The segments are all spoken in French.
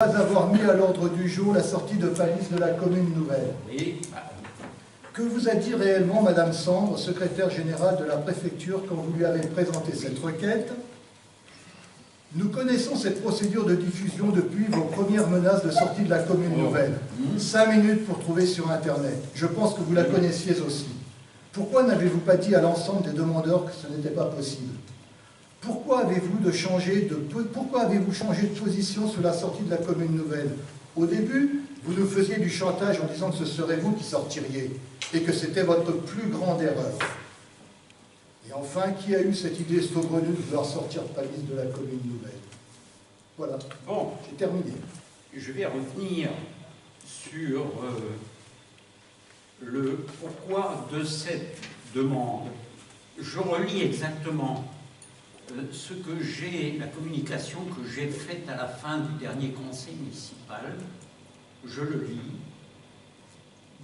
Pas avoir mis à l'ordre du jour la sortie de Palisse de la commune nouvelle. Oui. Que vous a dit réellement Madame Sandre, secrétaire générale de la préfecture, quand vous lui avez présenté cette requête? Nous connaissons cette procédure de diffusion depuis vos premières menaces de sortie de la commune nouvelle. 5 minutes pour trouver sur Internet. Je pense que vous la connaissiez aussi. Pourquoi n'avez-vous pas dit à l'ensemble des demandeurs que ce n'était pas possible? Pourquoi avez-vous changé de position sur la sortie de la commune nouvelle? Au début, vous nous faisiez du chantage en disant que ce serait vous qui sortiriez et que c'était votre plus grande erreur. Et enfin, qui a eu cette idée saugrenue de vouloir sortir Palisse de la commune nouvelle? Voilà. Bon, j'ai terminé. Je vais revenir sur le pourquoi de cette demande. Je relis exactement la communication que j'ai faite à la fin du dernier conseil municipal. Je le lis.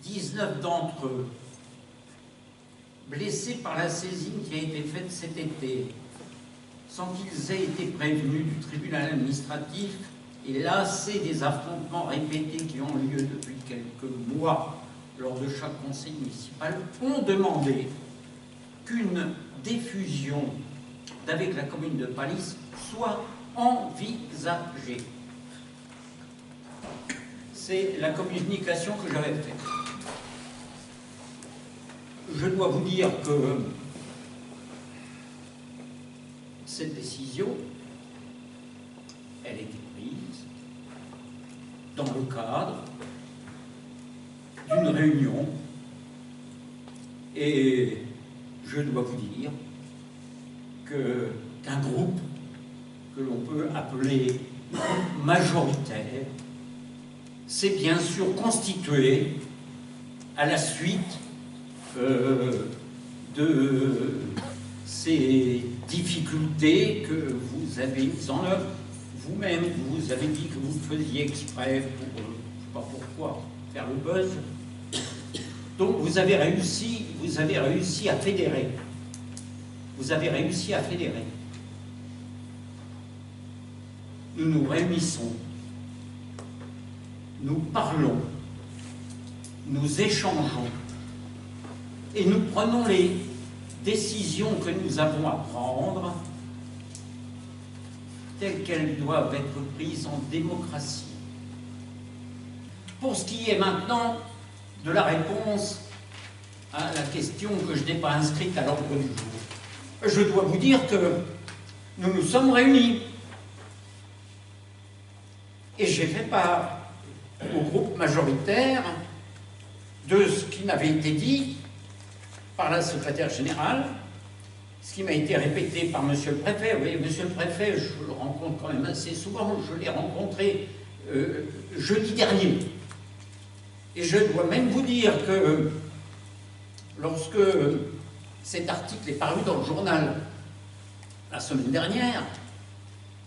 19 d'entre eux, blessés par la saisine qui a été faite cet été, sans qu'ils aient été prévenus du tribunal administratif et lassés des affrontements répétés qui ont lieu depuis quelques mois lors de chaque conseil municipal, ont demandé qu'une diffusion d'avec la commune de Palisse soit envisagée. C'est la communication que j'avais faite. Je dois vous dire que cette décision, elle a été prise dans le cadre d'une réunion et je dois vous dire qu'un groupe que l'on peut appeler majoritaire s'est bien sûr constitué à la suite de ces difficultés que vous avez mises en œuvre. Vous-même, vous avez dit que vous faisiez exprès pour, je ne sais pas pourquoi, faire le buzz. Donc vous avez réussi à fédérer. Vous avez réussi à fédérer. Nous nous réunissons, nous parlons, nous échangeons et nous prenons les décisions que nous avons à prendre telles qu'elles doivent être prises en démocratie. Pour ce qui est maintenant de la réponse à la question que je n'ai pas inscrite à l'ordre du jour, je dois vous dire que nous nous sommes réunis et j'ai fait part au groupe majoritaire de ce qui m'avait été dit par la secrétaire générale, ce qui m'a été répété par monsieur le préfet. Vous voyez, monsieur le préfet, je le rencontre quand même assez souvent, je l'ai rencontré jeudi dernier. Et je dois même vous dire que lorsque cet article est paru dans le journal la semaine dernière,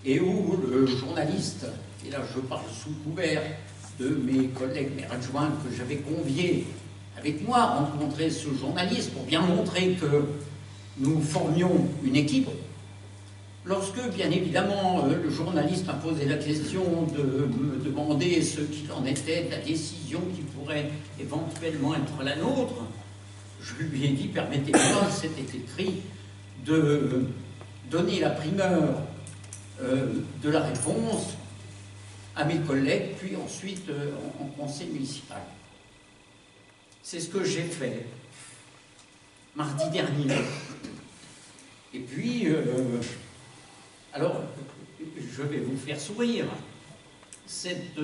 et où le journaliste, et là je parle sous couvert de mes collègues, mes adjoints que j'avais conviés avec moi à rencontrer ce journaliste pour bien montrer que nous formions une équipe, lorsque bien évidemment le journaliste m'a posé la question de me demander ce qu'il en était de la décision qui pourrait éventuellement être la nôtre, je lui ai dit, permettez-moi, c'était écrit, de donner la primeur de la réponse à mes collègues, puis ensuite en conseil municipal. C'est ce que j'ai fait mardi dernier. Et puis, alors, je vais vous faire sourire. Cette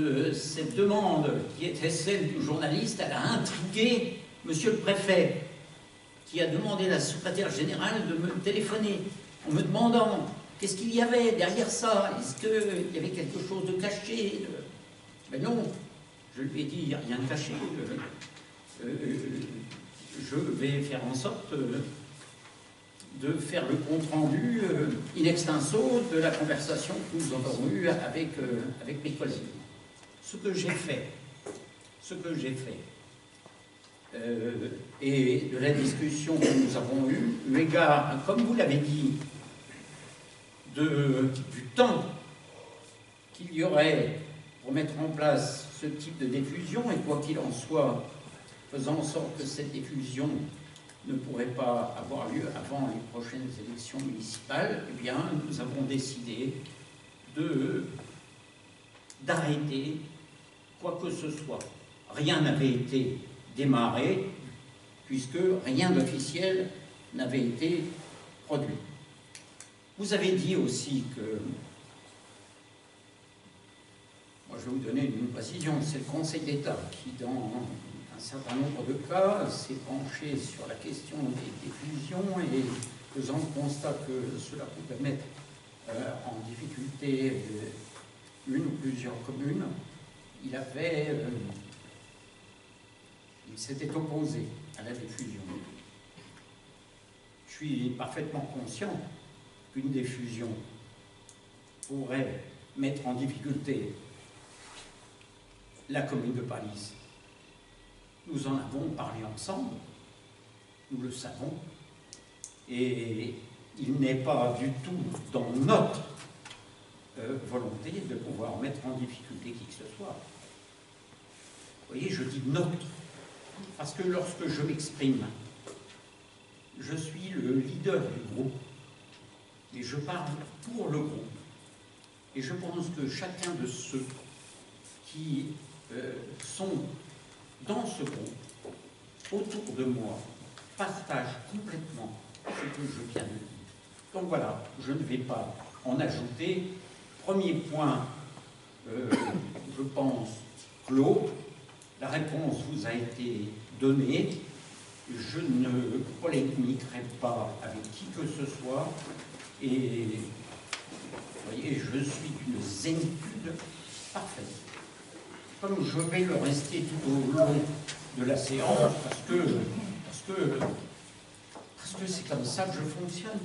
demande, qui était celle du journaliste, elle a intrigué monsieur le préfet, qui a demandé à la secrétaire générale de me téléphoner en me demandant qu'est-ce qu'il y avait derrière ça, est-ce qu'il y avait quelque chose de caché? Ben non, je lui ai dit, il n'y a rien de caché. Je vais faire en sorte de faire le compte-rendu in extenso de la conversation que nous avons eue avec mes collègues. Ce que j'ai fait, et de la discussion que nous avons eue, eu égard, comme vous l'avez dit, du temps qu'il y aurait pour mettre en place ce type de diffusion, et quoi qu'il en soit, faisant en sorte que cette diffusion ne pourrait pas avoir lieu avant les prochaines élections municipales, eh bien, nous avons décidé d'arrêter quoi que ce soit. Rien n'avait été démarré, puisque rien d'officiel n'avait été produit. Vous avez dit aussi que, moi je vais vous donner une précision, c'est le Conseil d'État qui, dans un certain nombre de cas, s'est penché sur la question des diffusions et faisant le constat que cela pouvait mettre en difficulté une ou plusieurs communes, il s'était opposé à la diffusion. Je suis parfaitement conscient qu'une diffusion pourrait mettre en difficulté la commune de Palise. Nous en avons parlé ensemble, nous le savons, et il n'est pas du tout dans notre volonté de pouvoir mettre en difficulté qui que ce soit. Vous voyez, je dis notre, parce que lorsque je m'exprime, je suis le leader du groupe, et je parle pour le groupe. Et je pense que chacun de ceux qui sont dans ce groupe, autour de moi, partage complètement ce que je viens de dire. Donc voilà, je ne vais pas en ajouter. Premier point, je pense, clos. La réponse vous a été donnée. Je ne polémiquerai pas avec qui que ce soit. Et vous voyez, je suis d'une zénitude parfaite. Comme je vais le rester tout au long de la séance, parce que c'est comme ça que je fonctionne.